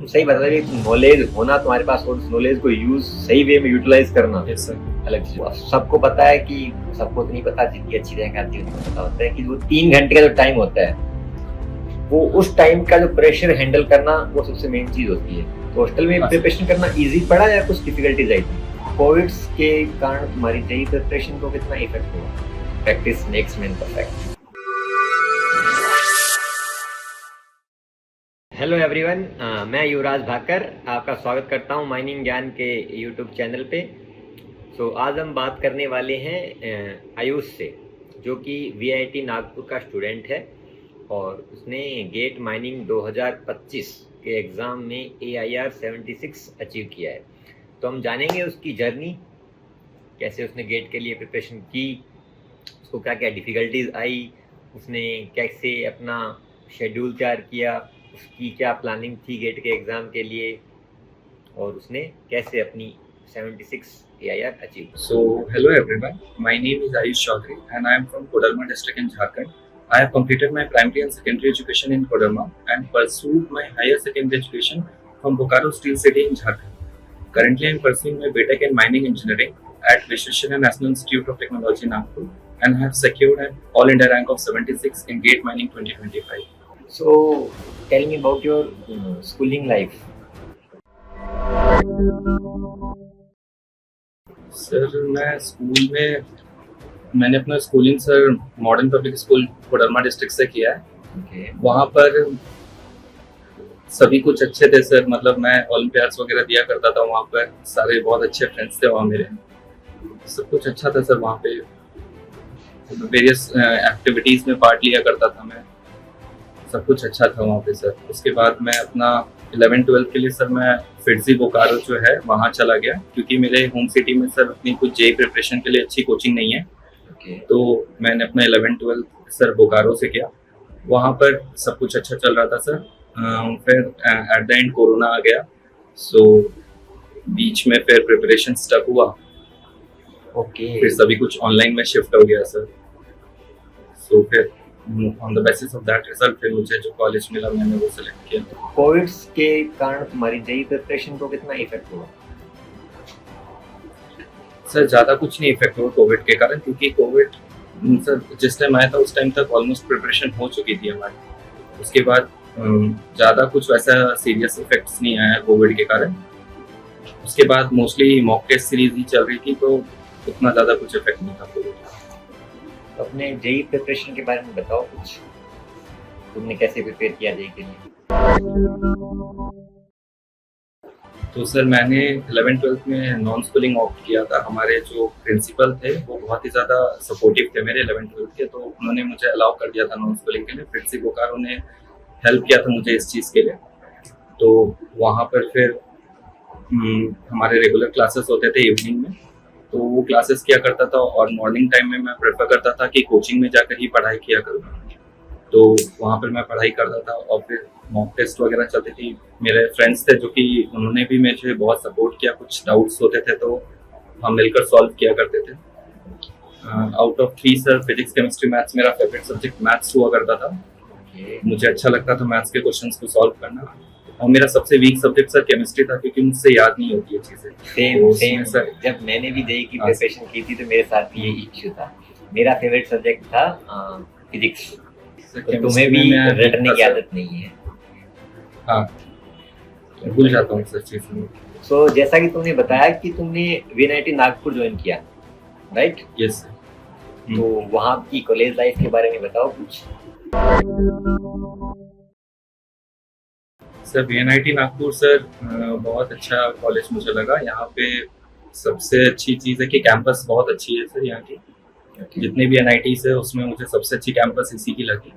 सही बता रहे, नॉलेज होना तुम्हारे पास और उस नॉलेज को यूज सही वे में यूटिलाइज करना अलग चीज। सबको पता है कि सबको तो नहीं पता, जितनी अच्छी रैंक आती है उनको पता होता है कि वो 3 घंटे का जो टाइम होता है, वो उस टाइम का जो प्रेशर हैंडल करना वो सबसे मेन चीज होती है। तो हॉस्टल में प्रिपरेशन करना इजी पड़ा या कुछ डिफिकल्टीज आई थी? कोविड के कारण तुम्हारी जेईई प्रिपरेशन को कितना इफेक्ट हुआ? Practice makes man perfect. Hello everyone, मैं युवराज भाकर आपका स्वागत करता हूं माइनिंग ज्ञान के यूट्यूब चैनल पे। आज हम बात करने वाले हैं आयुष से, जो कि वीआईटी नागपुर का स्टूडेंट है और उसने गेट माइनिंग 2025 के एग्ज़ाम में AIR 76 अचीव किया है। तो हम जानेंगे उसकी जर्नी, कैसे उसने गेट के लिए प्रिपरेशन की, उसको क्या क्या डिफ़िकल्टीज आई, उसने कैसे अपना शेड्यूल तैयार किया, उसकी क्या प्लानिंग थी गेट के एग्ज़ाम के लिए, और उसने कैसे अपनी 76 AIR achieve. So, hello everyone. My name is Ayush Chaudhary and I am from Koderma district in Jharkhand. I have completed my primary and secondary education in Koderma and pursued my higher secondary education from Bokaro Steel City in Jharkhand. Currently, I am pursuing my BTech in Mining Engineering at Visvesvaraya National Institute of Technology, Nagpur, and have secured an All India rank of 76 in Gate Mining 2025. So, tell me about your schooling life. Sir, मैं school में मैंने अपना schooling sir modern public school Koderma district से किया है। वहाँ पर सभी कुछ अच्छे थे सर, मतलब मैं ओलंपियाड्स वगैरह दिया करता था वहाँ पर, सारे बहुत अच्छे फ्रेंड्स थे वहाँ मेरे, सब कुछ अच्छा था सर। वहाँ पे वेरियस एक्टिविटीज़ में पार्ट लिया करता था मैं, सब कुछ अच्छा था वहाँ पे सर। उसके बाद मैं अपना 11-12 के लिए सर मैं फिटजी बोकारो जो है वहाँ चला गया, क्योंकि मेरे होम सिटी में सर अपनी कुछ जेईई प्रिपरेशन के लिए अच्छी कोचिंग नहीं है। तो मैंने अपना 11-12 सर बोकारो से किया, वहाँ पर सब कुछ अच्छा चल रहा था सर। फिर एट द एंड कोरोना आ गया, सो बीच में फिर प्रिपरेशन स्टक हुआ। फिर सभी कुछ ऑनलाइन में शिफ्ट हो गया सर। सो फिर on the basis of that result फिर मुझे जो कॉलेज मिला मैंने वो सिलेक्ट किया। कोविड के कारण तुम्हारी जेईई प्रिपरेशन को कितना इफेक्ट हुआ? सर ज़्यादा कुछ नहीं इफेक्ट हुआ कोविड के कारण, क्योंकि कोविड सर जिस टाइम आया था उस टाइम तक ऑलमोस्ट प्रिपरेशन हो चुकी थी हमारी। उसके बाद ज़्यादा कुछ वैसा सीरियस इफेक्ट्स नहीं आया कोविड के कारण। उसके बाद मोस्टली मॉक टेस्ट सीरीज ही चल रही थी, तो उतना ज़्यादा कुछ इफेक्ट नहीं था कोविड। तो अपने जेईई प्रिपरेशन के बारे में बताओ कुछ, तुमने कैसे प्रिपेयर किया जेईई के लिए? तो सर मैंने 11-12 में नॉन स्कूलिंग ऑप्ट किया था। हमारे जो प्रिंसिपल थे वो बहुत ही ज़्यादा सपोर्टिव थे मेरे 11-12 के, तो उन्होंने मुझे अलाउ कर दिया था नॉन स्कूलिंग के लिए। फिटजी बोकारो ने हेल्प किया था मुझे इस चीज़ के लिए। तो वहाँ पर फिर हमारे रेगुलर क्लासेस होते थे इवनिंग में, तो वो क्लासेस किया करता था, और मॉर्निंग टाइम में मैं प्रेफर करता था कि कोचिंग में जाकर ही पढ़ाई किया करूँ। तो वहाँ पर मैं पढ़ाई करता था, और फिर मॉक टेस्ट वगैरह चलती थी। मेरे फ्रेंड्स थे जो कि उन्होंने भी मुझे बहुत सपोर्ट किया, कुछ डाउट्स होते थे तो हम मिलकर सॉल्व किया करते थे। Out of 3 sir physics chemistry maths मेरा फेवरेट सब्जेक्ट मैथ्स हुआ करता था। मुझे अच्छा लगता था मैथ्स के क्वेश्चंस को सॉल्व करना, और मेरा सबसे वीक सब्जेक्ट सर केमिस्ट्री था, क्योंकि मुझसे याद नहीं होती है चीज़ें। सेम सर, जब मैंने भी जेईई की प्रिपरेशन की थी तो मेरे साथ भी यही इश्यू था। मेरा फेवरेट सब्जेक्ट था फिजिक्स, तो तुम्हें भी रटने की आदत नहीं है? हाँ, भूल जाता हूँ सर चीज़ें। सो जैसा कि तुमने बताया कि तुमने वीआईटी नागपुर ज्वाइन किया, राइट? Yes sir. तो वहाँ की कॉलेज लाइफ के बारे में बताओ कुछ। सर वीआईटी नागपुर सर बहुत अच्छा कॉलेज मुझे लगा। यहाँ पे सबसे अच्छी चीज़ है कि कैंपस बहुत अच्छी है सर यहाँ की। जितने भी NITs है उसमें मुझे सबसे अच्छी कैंपस इसी की लगी।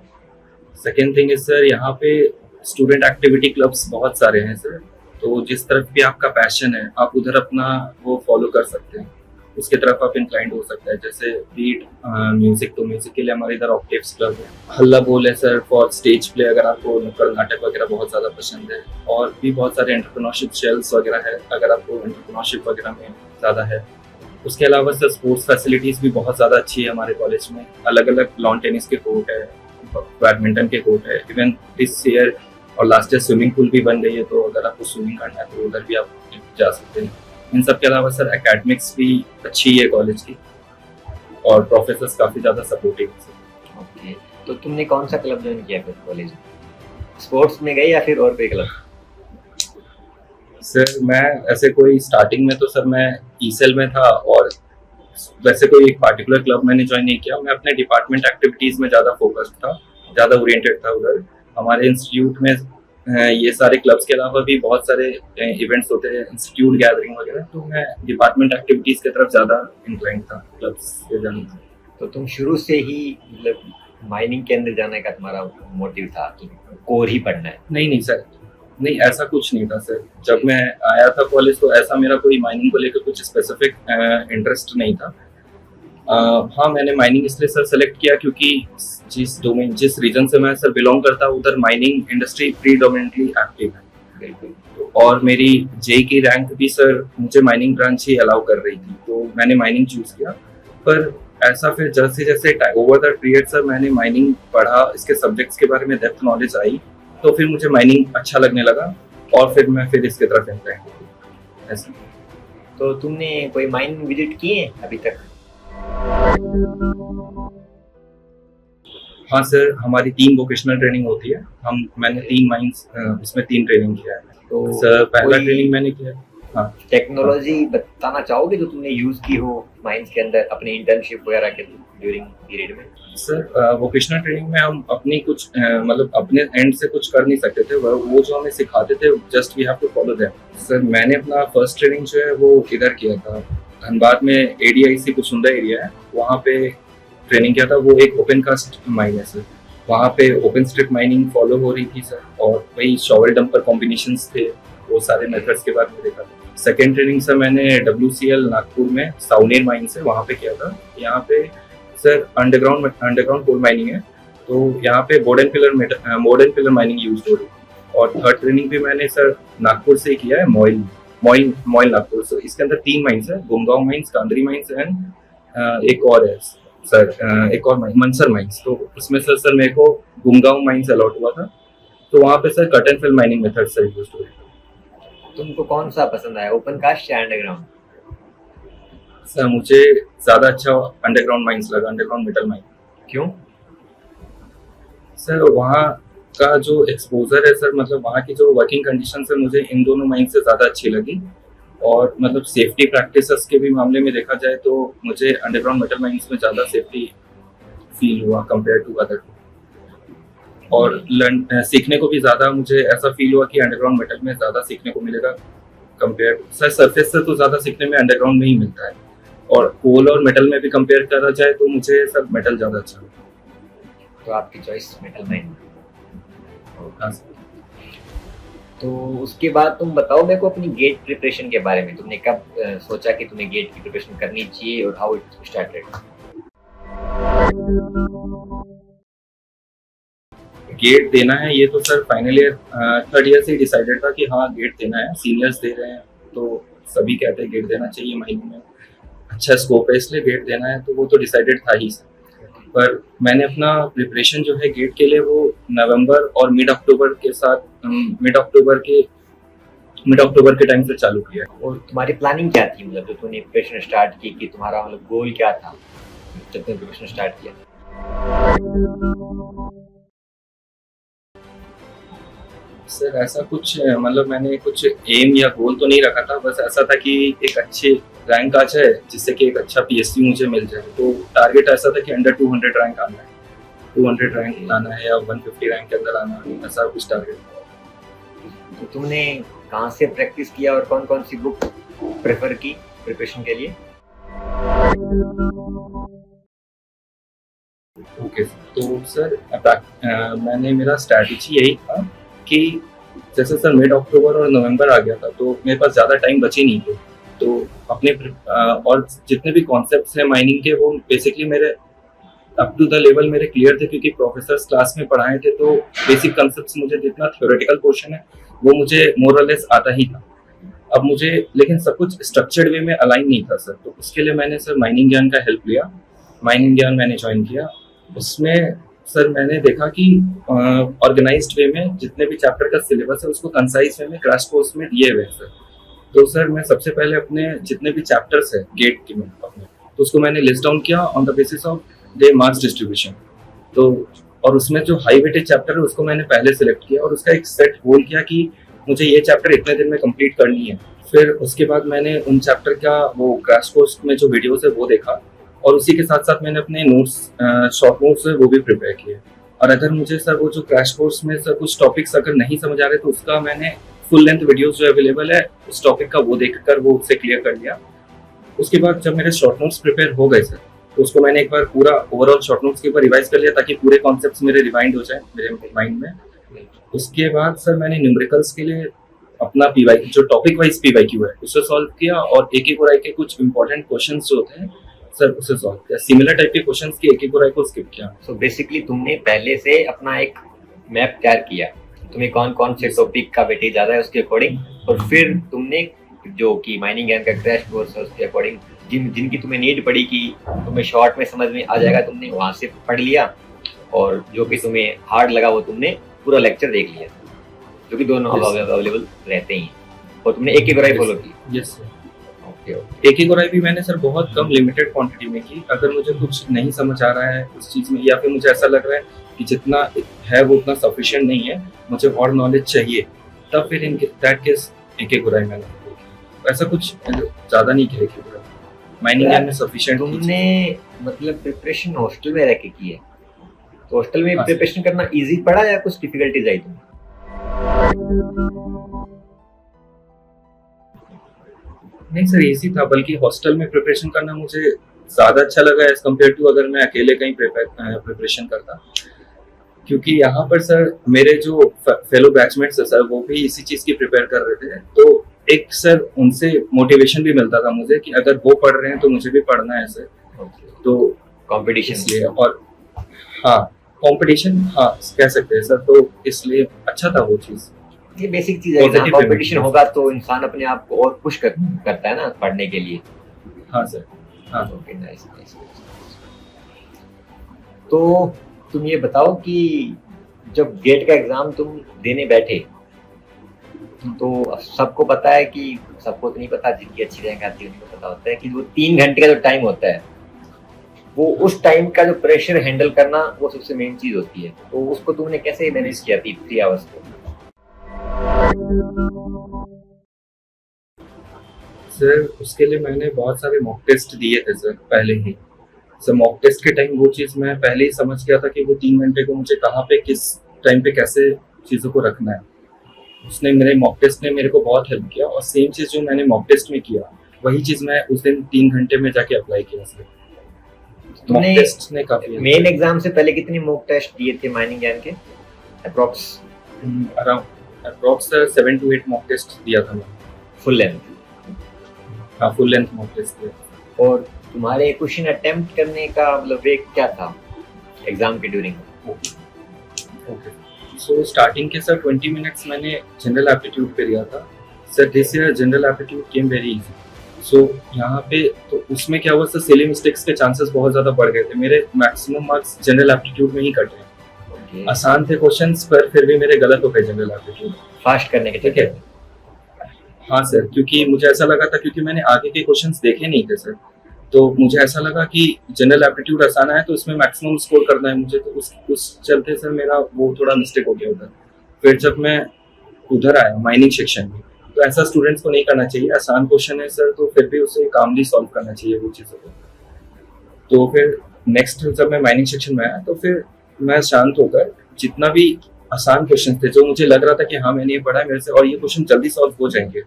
सेकेंड थिंग इज सर, यहाँ पे स्टूडेंट एक्टिविटी क्लब्स बहुत सारे हैं सर, तो जिस तरफ भी आपका पैशन है आप उधर अपना वो फॉलो कर सकते हैं, उसकी तरफ आप इंक्लाइंड हो सकते हैं। जैसे बीट म्यूजिक, तो म्यूजिक के लिए हमारे इधर ऑक्टेव्स क्लब है। हल्ला बोल है सर फॉर स्टेज प्ले, अगर आपको नुक्कड़ नाटक वगैरह बहुत ज़्यादा पसंद है। और भी बहुत सारे एंटरप्रेन्योरशिप शेल्स वगैरह है, अगर आपको एंटरप्रेन्योरशिप वगैरह में ज़्यादा है। उसके अलावा सर स्पोर्ट्स फैसिलिटीज़ भी बहुत ज़्यादा अच्छी है हमारे कॉलेज में। अलग अलग लॉन टेनिस के कोर्ट है, बैडमिंटन के कोर्ट है। इवन दिस ईयर और लास्ट ईयर स्विमिंग पूल भी बन गई है, तो अगर आपको स्विमिंग करना है तो उधर भी आप जा सकते हैं। इन सब के अलावा सर एकेडमिक्स भी अच्छी है कॉलेज की, और प्रोफेसर्स काफ़ी ज़्यादा सपोर्टिव है सर। ओके, तो तुमने कौन सा क्लब ज्वाइन किया फिर कॉलेज में? स्पोर्ट्स में गए या फिर और कोई क्लब? सर मैं ऐसे कोई स्टार्टिंग में तो सर मैं ईसेल में था, और वैसे कोई एक पार्टिकुलर क्लब मैंने ज्वाइन नहीं किया। मैं अपने डिपार्टमेंट एक्टिविटीज़ में ज़्यादा फोकस्ड था, ज़्यादा ओरिएंटेड था उधर। हमारे इंस्टीट्यूट में ये सारे क्लब्स के अलावा भी बहुत सारे इवेंट्स होते हैं, इंस्टीट्यूट गैदरिंग वगैरह, तो मैं डिपार्टमेंट एक्टिविटीज़ की तरफ ज़्यादा इंक्लाइंड था क्लब्स से जाने का। तो तुम शुरू से ही मतलब माइनिंग के अंदर जाने का तुम्हारा मोटिव था कि कोर ही पढ़ना है? नहीं सर, नहीं ऐसा कुछ नहीं था सर। जब मैं आया था कॉलेज तो ऐसा मेरा कोई माइनिंग को लेकर कुछ स्पेसिफिक इंटरेस्ट नहीं था। हाँ, मैंने माइनिंग इसलिए सर सेलेक्ट किया क्योंकि जिस रीजन से मैं सर बिलोंग करता हूँ उधर माइनिंग इंडस्ट्री प्रीडोमिनेटली एक्टिव है। बिल्कुल। और मेरी जेई की रैंक भी सर मुझे माइनिंग ब्रांच ही अलाउ कर रही थी, तो मैंने माइनिंग चूज किया। पर ऐसा फिर जैसे जैसे ओवर द पीरियड सर मैंने माइनिंग पढ़ा, इसके सब्जेक्ट्स के बारे में डेप्थ नॉलेज आई, तो फिर मुझे माइनिंग अच्छा लगने लगा और फिर मैं इसके तरफ इंक्लाइंड ऐसा। तो तुमने कोई माइनिंग विजिट किए हैं अभी तक? हाँ सर, हमारी 3 वोकेशनल ट्रेनिंग होती है। मैंने 3 माइंस इसमें 3 ट्रेनिंग किया है। तो सर पहला ट्रेनिंग मैंने किया। हाँ, टेक्नोलॉजी बताना चाहोगे जो तुमने यूज की हो माइंस के अंदर अपने इंटर्नशिप वगैरह के ड्यूरिंग पीरियड में? सर वोकेशनल ट्रेनिंग में हम अपनी कुछ मतलब अपने एंड से कुछ कर नहीं सकते थे। वो जो हमें सिखाते थे just we have to follow them. Sir मैंने अपना फर्स्ट ट्रेनिंग जो है वो इधर किया था, धनबाद में ADIC कुसुंदा एरिया है, वहाँ पे ट्रेनिंग किया था। वो एक ओपन कास्ट माइन है सर, वहाँ पे ओपन स्ट्रिप माइनिंग फॉलो हो रही थी सर, और वही शॉवल डंपर कॉम्बिनेशंस थे, वो सारे मेथड्स के बारे में देखा था। सेकेंड ट्रेनिंग सर मैंने WCL नागपुर में साउनेर माइन से वहाँ पे किया था। यहाँ पे सर अंडरग्राउंड कोल माइनिंग है, तो यहाँ पे mode and pillar mining use हो रही है। और थर्ड ट्रेनिंग भी मैंने सर नागपुर से किया है, मॉइल नागपुर। सो इसके अंदर 3 माइंस है, गुमगांव माइंस, कांदरी माइंस एंड एक और है सर, एक और मनसर माइंस। तो उसमें सर मेरे को गुमगांव माइंस अलॉट हुआ था, तो वहाँ पे sir cut and fill mining method sir use हो रही है। तुमको कौन सा पसंद आया, ओपन कास्ट या अंडरग्राउंड? सर मुझे ज्यादा अच्छा अंडरग्राउंड माइंस लगा, अंडरग्राउंड मेटल माइन। क्यों? सर वहाँ का जो एक्सपोजर है सर, मतलब वहाँ की जो वर्किंग कंडीशन है मुझे इन दोनों माइन से ज़्यादा अच्छी लगी। और मतलब सेफ्टी प्रैक्टिसेस के भी मामले में देखा जाए तो मुझे अंडरग्राउंड मेटल माइंस में ज़्यादा सेफ्टी फील हुआ कंपेयर टू अदर। और सीखने को भी ज़्यादा मुझे ऐसा फील हुआ कि अंडरग्राउंड मेटल में ज़्यादा सीखने को मिलेगा कंपेयर सर सरफेस से, तो ज़्यादा सीखने में अंडरग्राउंड में ही मिलता है। और कोल और मेटल में भी कंपेयर करा जाए तो मुझे सब मेटल ज़्यादा अच्छा लगा। तो आपकी चॉइस मेटल माइन। हाँ। तो उसके बाद तुम बताओ मेरे को अपनी गेट प्रिपरेशन के बारे में। तुमने कब सोचा कि तुम्हें गेट की प्रिपरेशन करनी चाहिए और हाउ इट स्टार्टेड? गेट देना है ये तो sir final year third year से डिसाइडेड था कि हाँ गेट देना है, सीनियर्स दे रहे हैं तो सभी कहते हैं गेट देना चाहिए, महीने में अच्छा स्कोप है इसलिए गेट देना है, तो वो तो डिसाइडेड था ही सर। पर मैंने अपना प्रिपरेशन जो है गेट के लिए वो नवंबर और मिड अक्टूबर के टाइम से चालू किया। और तुम्हारी प्लानिंग क्या थी, मतलब जो तुमने प्रिपरेशन स्टार्ट की कि तुम्हारा मतलब गोल क्या था जब तुमने प्रिपरेशन स्टार्ट किया? सर ऐसा कुछ मतलब मैंने कुछ एम या गोल तो नहीं रखा था, बस ऐसा था कि एक अच्छे रैंक आ जाए जिससे कि एक अच्छा PSU मुझे मिल जाए। तो टारगेट ऐसा था कि अंडर 200 रैंक आना है, 200 रैंक लाना है या 150 रैंक के अंदर आना है, ऐसा कुछ टारगेट। तो तुमने कहाँ से प्रैक्टिस किया और कौन कौन सी बुक प्रेफर की प्रिपरेशन के लिए? ओके, तो सर मैंने मेरा स्ट्रैटेजी यही था कि जैसे सर मिड अक्टूबर और नवंबर आ गया था तो मेरे पास ज़्यादा टाइम बचे नहीं थे, तो अपने और जितने भी कॉन्सेप्ट्स हैं माइनिंग के वो बेसिकली मेरे अप टू द लेवल मेरे क्लियर थे, क्योंकि प्रोफेसर्स क्लास में पढ़ाए थे। तो बेसिक कॉन्सेप्ट्स मुझे जितना थ्योरेटिकल पोर्शन है वो मुझे मोर और लेस आता ही था। अब मुझे लेकिन सब कुछ स्ट्रक्चर्ड वे में अलाइन नहीं था सर, तो उसके लिए मैंने सर माइनिंग ज्ञान का हेल्प लिया। माइनिंग ज्ञान मैंने ज्वाइन किया, उसमें सर मैंने देखा कि ऑर्गेनाइज्ड वे में जितने भी चैप्टर का सिलेबस है उसको कंसाइज वे में क्रैश कोर्स में दिए हुए हैं सर। तो सर मैं सबसे पहले अपने जितने भी चैप्टर्स है गेट के में अपने, तो उसको मैंने लिस्ट डाउन किया on the basis of they marks distribution. तो और उसमें जो हाई वेटेज चैप्टर है उसको मैंने पहले सिलेक्ट किया और उसका एक सेट गोल किया कि मुझे ये चैप्टर इतने दिन में कंप्लीट करनी है। फिर उसके बाद मैंने उन चैप्टर का वो क्रैश कोर्स में जो वीडियोस है वो देखा और उसी के साथ साथ मैंने अपने नोट्स शॉर्ट नोट्स है वो भी प्रिपेयर किए। और अगर मुझे सर वो जो क्रैश कोर्स में सर कुछ टॉपिक्स अगर नहीं समझ आ रहे तो उसका मैंने फुल लेंथ वीडियोस जो अवेलेबल है उस टॉपिक का वो देखकर वो उससे क्लियर कर लिया। उसके बाद जब मेरे शॉर्ट नोट्स प्रिपेयर हो गए सर तो उसको मैंने एक बार पूरा ओवरऑल शॉर्ट नोट्स के ऊपर रिवाइज कर लिया ताकि पूरे कॉन्सेप्ट्स मेरे रिवाइंड हो जाए मेरे माइंड में। उसके बाद सर मैंने न्यूमेरिकल्स के लिए अपना पीवाई जो टॉपिक वाइज पीवाईक्यू है उसे सॉल्व किया और एक एक और के कुछ इंपॉर्टेंट क्वेश्चंस जो होते हैं सर उसे सॉल्व किया। सिमिलर टाइप के क्वेश्चंस के एक एक और को स्किप किया। सो बेसिकली तुमने पहले से अपना एक मैप तैयार किया, तुम्हें कौन कौन से टॉपिक का वेटेज ज्यादा है उसके अकॉर्डिंग, और फिर तुमने जो कि माइनिंग ज्ञान का क्रैश कोर्स है उसके अकॉर्डिंग जिनकी तुम्हें नीड पड़ी कि तुम्हें शॉर्ट में समझ में आ जाएगा तुमने वहां से पढ़ लिया, और जो कि तुम्हें हार्ड लगा वो तुमने पूरा लेक्चर देख लिया, जो कि दोनों अवेलेबल रहते ही, और तुमने एक ही फॉलो की। Yes sir. एक ही गोराई भी मैंने सर बहुत कम लिमिटेड क्वांटिटी में की। अगर मुझे कुछ नहीं समझ आ रहा है उस चीज में या फिर मुझे ऐसा लग रहा है कि जितना है वो उतना सफिशिएंट नहीं है, मुझे और नॉलेज चाहिए, तब फिर इन दैट केस एक ही गोराई मैंने ऐसा कुछ ज्यादा नहीं किया। माइनिंग में सफिशिएंट तुमने मतलब प्रिपरेशन हॉस्टल में रह के की है, तो हॉस्टल में प्रिपरेशन करना इजी पड़ा या कुछ डिफिकल्टीज आई तुम्हें? नहीं सर इजी था, बल्कि हॉस्टल में प्रिपरेशन करना मुझे ज़्यादा अच्छा लगा एज कम्पेयर टू अगर मैं अकेले कहीं प्रिपरेशन करता, क्योंकि यहाँ पर सर मेरे जो फेलो बैचमेट्स है सर वो भी इसी चीज़ की प्रिपेयर कर रहे थे, तो एक सर उनसे मोटिवेशन भी मिलता था मुझे कि अगर वो पढ़ रहे हैं तो मुझे भी पढ़ना है सर। तो कंपटीशन इसलिए, और हाँ कंपटीशन हाँ कह सकते हैं सर, तो इसलिए अच्छा था वो चीज़। ये बेसिक चीज है ना, कंपटीशन होगा तो इंसान अपने आप को और पुश करता है ना पढ़ने के लिए। हाँ सर। हाँ ओके नाइस नाइस। तो तुम ये बताओ कि जब गेट का एग्जाम तुम देने बैठे तो सबको पता है कि, सबको तो नहीं पता, जिनकी अच्छी रैंक आती है उनको पता होता है कि वो 3 घंटे का जो टाइम होता है वो उस टाइम का जो प्रेशर हैंडल करना वो सबसे मेन चीज होती है, तो उसको तुमने कैसे मैनेज किया थी 3 आवर्स को? सर उसके लिए मैंने बहुत सारे मॉक टेस्ट दिए थे सर पहले ही। सर मॉक टेस्ट के टाइम वो चीज़ मैं पहले ही समझ गया था कि वो 3 घंटे को मुझे कहाँ पे किस टाइम पे कैसे चीज़ों को रखना है। उसने मेरे मॉक टेस्ट ने मेरे को बहुत हेल्प किया, और सेम चीज़ जो मैंने मॉक टेस्ट में किया वही चीज़ मैं उस दिन 3 घंटे में जाके अप्लाई किया सर। तुमने टेस्ट ने काफी मेन एग्जाम से पहले कितने मॉक टेस्ट दिए थे माइनिंग ज्ञान के? Approx approx 7 to 8 mock test दिया था मैं। Full length? हाँ फुल लेंथ मॉक टेस्ट दिया। और तुम्हारे क्वेश्चन अटेम्प्ट करने का मतलब वे क्या था एग्जाम के ड्यूरिंग? ओके सो स्टार्टिंग के सर 20 मिनट्स मैंने जनरल एप्टीट्यूड पे दिया था sir. This year general aptitude came very easy. So यहाँ पे तो उसमें क्या हुआ सर, सिली मिस्टेक्स के चांसेस बहुत ज़्यादा बढ़ गए थे। मेरे मैक्सिमम मार्क्स जनरल एप्टीट्यूड में ही कट रहे। आसान थे क्वेश्चंस पर फिर भी मेरे गलत हो गए जनरल एप्टीट्यूड फास्ट करने के। ठीक है। हाँ सर, क्योंकि मुझे ऐसा लगा था, क्योंकि मैंने आगे के क्वेश्चंस देखे नहीं थे सर, तो मुझे ऐसा लगा कि जनरल एप्टीट्यूड आसान है तो इसमें मैक्सिमम स्कोर करना है मुझे, तो उस चलते सर मेरा वो थोड़ा मिस्टेक हो गया उधर। फिर जब मैं उधर आया माइनिंग सेक्शन में, तो ऐसा स्टूडेंट्स को नहीं करना चाहिए। आसान क्वेश्चन है सर तो फिर भी उसे कामली सॉल्व करना चाहिए वो चीज़ों को। तो फिर नेक्स्ट जब मैं माइनिंग सेक्शन में आया तो फिर मैं शांत होकर जितना भी आसान क्वेश्चन थे जो मुझे लग रहा था कि हाँ मैंने ये पढ़ा है मेरे से और ये क्वेश्चन जल्दी सॉल्व हो जाएंगे,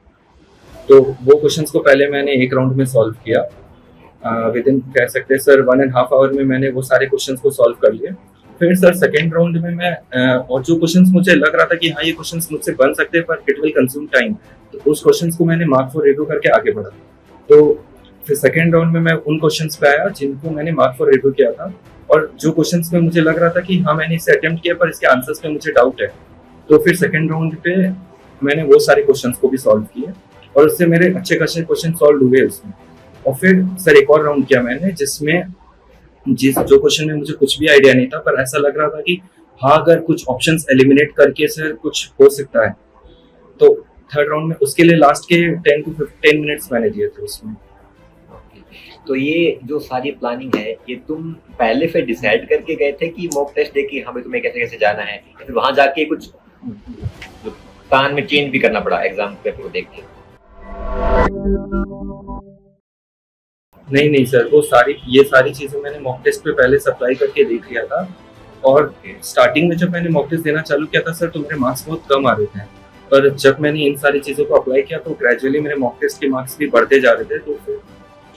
तो वो क्वेश्चंस को पहले मैंने एक राउंड में सॉल्व किया। विद इन कह सकते हैं सर 1.5 आवर में मैंने वो सारे क्वेश्चंस को सॉल्व कर लिए। फिर सर सेकेंड राउंड में मैं और जो क्वेश्चंस मुझे लग रहा था कि हाँ ये क्वेश्चंस मुझसे बन सकते हैं पर इट विल कंज्यूम टाइम, तो उस क्वेश्चंस को मैंने मार्क फॉर रिव्यू करके आगे बढ़ा। तो फिर सेकेंड राउंड में मैं उन क्वेश्चंस पे आया जिनको मैंने मार्क फॉर रिव्यू किया था, और जो क्वेश्चंस में मुझे लग रहा था कि हाँ मैंने इसे अटेम्प्ट किया पर इसके आंसर्स पे मुझे डाउट है, तो फिर सेकेंड राउंड पे मैंने वो सारे क्वेश्चंस को भी सॉल्व किए और उससे मेरे अच्छे खासे क्वेश्चन सॉल्व हुए उसमें। और फिर सर एक और राउंड किया मैंने जिसमें जिस जो क्वेश्चन में मुझे कुछ भी आइडिया नहीं था, पर ऐसा लग रहा था कि हाँ अगर कुछ ऑप्शंस एलिमिनेट करके सर कुछ हो सकता है, तो थर्ड राउंड में उसके लिए लास्ट के 10 to 15 मिनट्स मैंने दिए थे उसमें। तो ये जो सारी प्लानिंग है, ये तुम पहले फिर डिसाइड करके गए थे कि मॉक टेस्ट देखी हमें तुम्हें कैसे कैसे जाना है, या फिर वहां जाके कुछ प्लान में चेंज भी करना पड़ा एग्जाम पेपर को देख के? नहीं नहीं सर, वो ये सारी चीजें मैंने मॉक टेस्ट पे पहले सप्लाई करके देख लिया था। और स्टार्टिंग में जब मैंने मॉक टेस्ट देना चालू किया था सर, तो मेरे मार्क्स बहुत कम आ रहे थे, पर जब मैंने इन सारी चीजों को अप्लाई किया तो ग्रेजुअली मेरे मॉक टेस्ट के मार्क्स भी बढ़ते जा रहे थे, तो फिर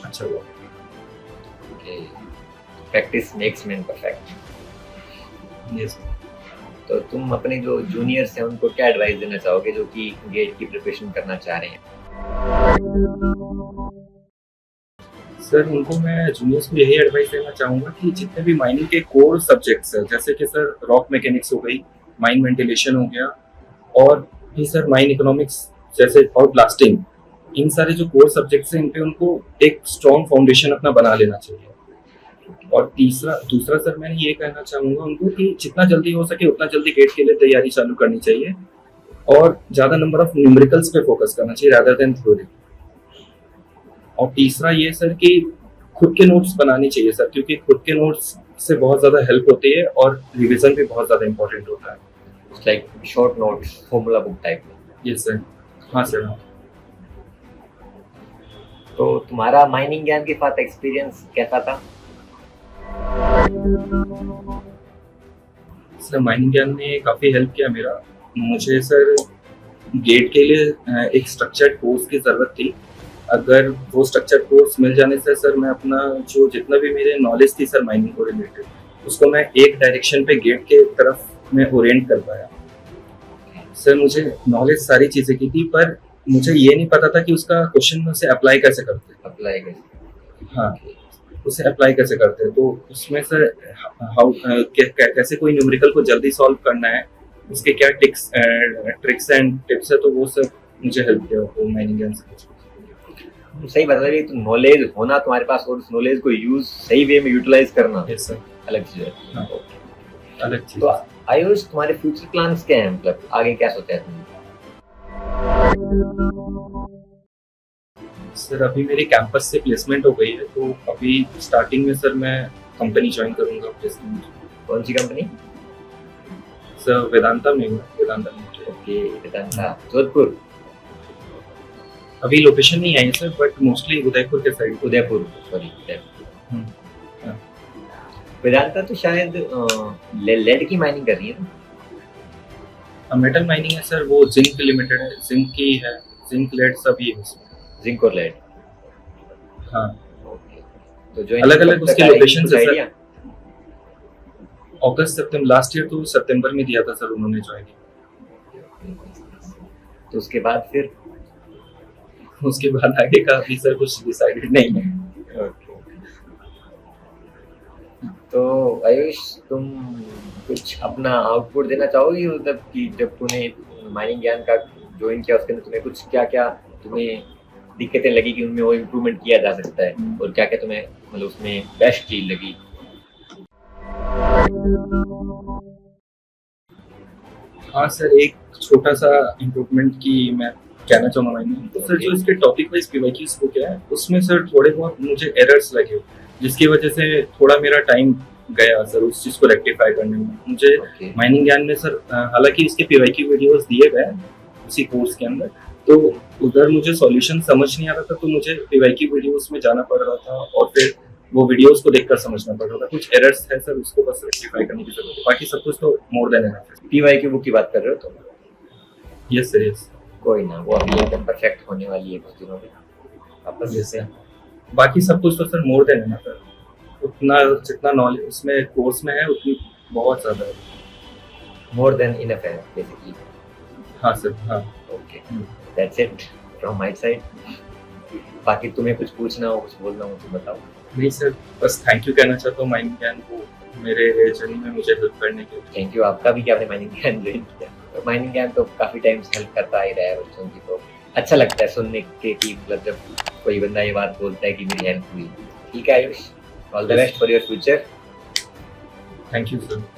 अच्छा हुआ। Practice makes man perfect. Yes. तो तुम अपने जो जूनियर्स हैं उनको क्या एडवाइस देना चाहोगे जो कि गेट की प्रिपरेशन करना चाह रहे हैं? सर उनको मैं जूनियर्स को यही एडवाइस देना चाहूँगा कि जितने भी माइनिंग के कोर सब्जेक्ट्स हैं, जैसे कि सर रॉक मैकेनिक्स हो गई, माइन वेंटिलेशन हो गया, और भी सर माइन इकोनॉमिक्स जैसे, और ब्लास्टिंग, इन सारे जो कोर सब्जेक्ट्स हैं इन पे उनको एक स्ट्रॉन्ग फाउंडेशन अपना बना लेना चाहिए। और दूसरा सर मैं ये कहना चाहूँगा उनको कि जितना जल्दी हो सके उतना जल्दी गेट के लिए तैयारी चालू करनी चाहिए, और ज़्यादा नंबर ऑफ न्यूमेरिकल्स पे फोकस करना चाहिए रादर देन थ्योरी। और तीसरा ये सर कि खुद के नोट्स बनानी चाहिए सर, क्योंकि खुद के नोट्स से बहुत ज़्यादा हेल्प होती है और रिवीजन भी बहुत ज़्यादा इंपॉर्टेंट होता है। Like short notes, formula book type में। Yes sir. हाँ सर। तो तुम्हारा माइनिंग ज्ञान के साथ एक्सपीरियंस कैसा था? सर माइनिंग ज्ञान ने काफ़ी हेल्प किया मेरा। मुझे सर गेट के लिए एक स्ट्रक्चर्ड कोर्स की ज़रूरत थी। अगर वो स्ट्रक्चर्ड कोर्स मिल जाने से सर मैं अपना जो जितना भी मेरे नॉलेज थी सर माइनिंग को रिलेटेड, उसको मैं एक डायरेक्शन पे गेट के तरफ मैं ओरिएंट कर पाया। सर मुझे नॉलेज सारी चीज़ें की थी, पर मुझे ये नहीं पता था कि उसका क्वेश्चन में उसे अप्लाई कैसे करते हैं। अप्लाई कैसे? हाँ, उसे अप्लाई कैसे करते हैं, तो उसमें सर कैसे कोई न्यूमेरिकल को जल्दी सॉल्व करना है, उसके क्या ट्रिक्स एंड टिप्स है, तो वो सब मुझे हेल्प किया वो माइनिंग ज्ञान से। सही बता रही, तो नॉलेज होना तुम्हारे पास और उस नॉलेज को यूज सही वे में यूटिलाइज करना अलग चीज है। हाँ, अलग चीज। तो आयुष, तुम्हारे फ्यूचर प्लान्स क्या हैं? मतलब आगे क्या सोचा है तुमने? सर अभी मेरी कैंपस से प्लेसमेंट हो गई है, तो अभी स्टार्टिंग में सर मैं कंपनी ज्वाइन करूंगा प्लेसमेंट। कौन सी कंपनी? सर वेदांता में। वेदांता में। ओके, वेदांता जोधपुर। अभी लोकेशन नहीं आई सर, बट मोस्टली उदयपुर के साइड। उदयपुर, सॉरी उदयपुर। वेदांता तो शायद लेड की माइनिंग कर रही है ना? मेटल माइनिंग है सर, वो जिंक लिमिटेड है, जिंक की है, जिंक लेड सभी है उसमें। जिंक और लेड। हाँ। ओके, तो जो अलग अलग उसके लोकेशन है सर। अगस्त सितंबर लास्ट ईयर, तो सितंबर में दिया था सर उन्होंने ज्वाइन। तो उसके बाद फिर उसके बाद आगे का अभी सर कुछ डिसाइडेड नहीं है। तो आयुष, तुम कुछ अपना आउटपुट देना चाहोगी, मतलब कि जब तूने माइनिंग ज्ञान का ज्वाइन किया उसके अंदर तुम्हें कुछ क्या क्या तुम्हें दिक्कतें लगी कि उनमें वो इम्प्रूवमेंट किया जा सकता है, और क्या क्या तुम्हें मतलब उसमें बेस्ट चीज लगी? हाँ सर, एक छोटा सा इम्प्रूवमेंट की मैं कहना चाहूँगा मैंने, तो सर जो इसके टॉपिक वाइज पीवाईक्यूज को क्या है, उसमें सर थोड़े बहुत मुझे एरर्स लगे, जिसकी वजह से थोड़ा मेरा टाइम गया सर उस चीज़ को रेक्टिफाई करने में। मुझे माइनिंग ज्ञान में सर हालांकि इसके पीवाईक्यू वीडियोस दिए गए उसी कोर्स के अंदर, तो उधर मुझे सॉल्यूशन समझ नहीं आ रहा था, तो मुझे पीवाईक्यू वीडियोस में जाना पड़ रहा था और फिर वो वीडियोस को देखकर समझना पड़ रहा था। कुछ एरर्स है सर, उसको बस रेक्टिफाई करने की जरूरत है, बाकी सब कुछ तो मोर देन एनफ है। पीवाईक्यू बुक की बात कर रहे हो तो? Yes sir, yes. कोई ना, वो अभी एकदम परफेक्ट होने वाली है कुछ दिनों में वापस जैसे। बाकी सब कुछ तो सर मोर देन एनफ है, उतना जितना नॉलेज उसमें कोर्स में है उतनी बहुत ज़्यादा है, मोर देन इनफ है बेसिकली। हाँ सर, हाँ। Okay, that's it from my side. बाकी तुम्हें कुछ पूछना हो, कुछ बोलना हो तो बताओ। नहीं सर, बस थैंक यू कहना चाहता हूँ माइनिंग ज्ञान को मेरे जर्नी में मुझे हेल्प करने के लिए। थैंक यू आपका भी कि आपने माइनिंग ज्ञान ज्वाइन किया। तो माइनिंग ज्ञान तो काफ़ी टाइम से हेल्प करता ही रहा है बच्चों की, तो अच्छा लगता है सुनने के कि मतलब जब कोई बंदा ये बात बोलता है कि मेरी हेल्प हुई। ठीक है Ayush, all the best for your future. Thank you sir.